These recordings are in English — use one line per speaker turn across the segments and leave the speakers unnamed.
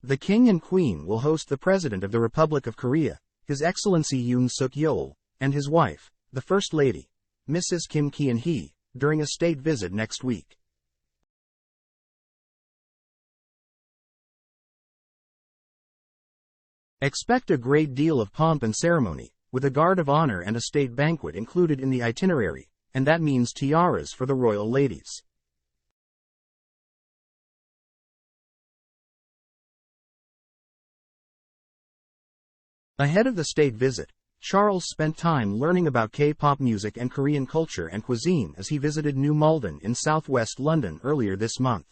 The King and Queen will host the President of the Republic of Korea, His Excellency Yoon Suk-yeol, and his wife, the First Lady, Mrs. Kim Ki-hee, during a state visit next week. Expect a great deal of pomp and ceremony, with a guard of honor and a state banquet included in the itinerary, and that means tiaras for the royal ladies. Ahead of the state visit, Charles spent time learning about K-pop music and Korean culture and cuisine as he visited New Malden in southwest London earlier this month.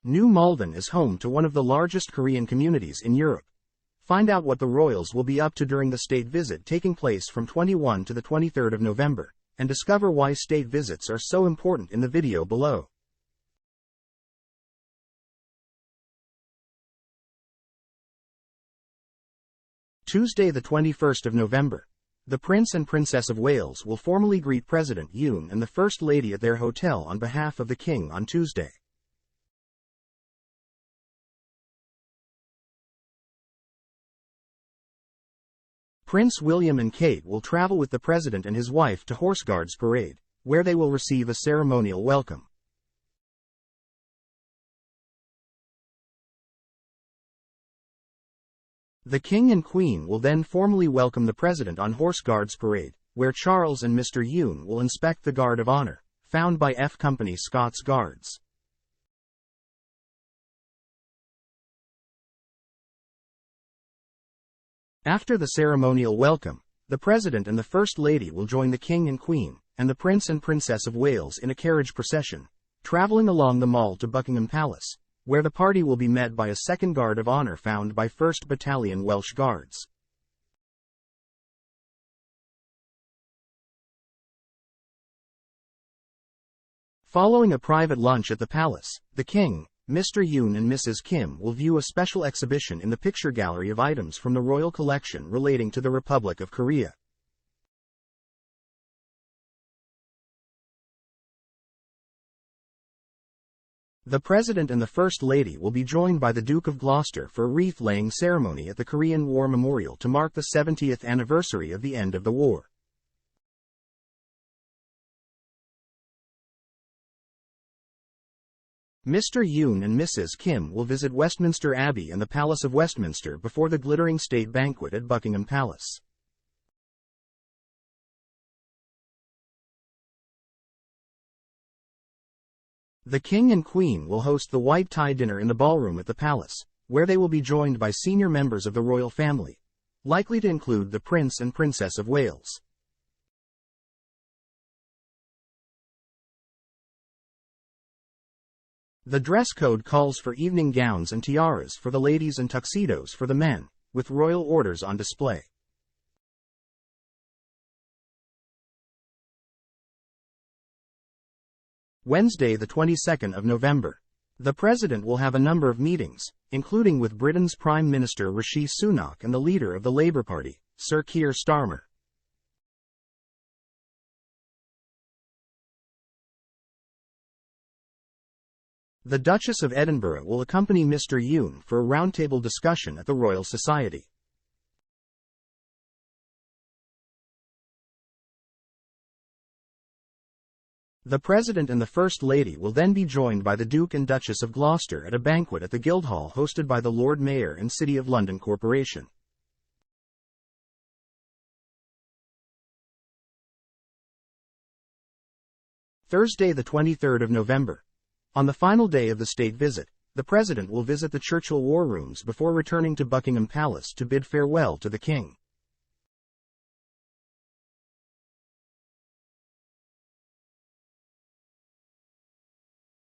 New Malden is home to one of the largest Korean communities in Europe. Find out what the royals will be up to during the state visit taking place from 21 to the 23rd of November, and discover why state visits are so important in the video below. Tuesday the 21st of November. The Prince and Princess of Wales will formally greet President Yoon and the First Lady at their hotel on behalf of the King on Tuesday. Prince William and Kate will travel with the President and his wife to Horse Guards Parade, where they will receive a ceremonial welcome. The King and Queen will then formally welcome the President on Horse Guards Parade, where Charles and Mr. Yoon will inspect the Guard of Honor, found by F Company Scots Guards. After the ceremonial welcome, the President and the First Lady will join the King and Queen, and the Prince and Princess of Wales in a carriage procession, traveling along the Mall to Buckingham Palace, where the party will be met by a second Guard of Honor found by 1st Battalion Welsh Guards. Following a private lunch at the palace, the King, Mr. Yoon and Mrs. Kim will view a special exhibition in the picture gallery of items from the royal collection relating to the Republic of Korea. The President and the First Lady will be joined by the Duke of Gloucester for a wreath-laying ceremony at the Korean War Memorial to mark the 70th anniversary of the end of the war. Mr. Yoon and Mrs. Kim will visit Westminster Abbey and the Palace of Westminster before the glittering state banquet at Buckingham Palace. The King and Queen will host the white tie dinner in the ballroom at the palace, where they will be joined by senior members of the royal family, likely to include the Prince and Princess of Wales. The dress code calls for evening gowns and tiaras for the ladies and tuxedos for the men, with royal orders on display. Wednesday the 22nd of November. The President will have a number of meetings, including with Britain's Prime Minister Rishi Sunak and the leader of the Labour Party, Sir Keir Starmer. The Duchess of Edinburgh will accompany Mr. Yoon for a roundtable discussion at the Royal Society. The President and the First Lady will then be joined by the Duke and Duchess of Gloucester at a banquet at the Guildhall hosted by the Lord Mayor and City of London Corporation. Thursday the 23rd of November. On the final day of the state visit, the President will visit the Churchill War Rooms before returning to Buckingham Palace to bid farewell to the King.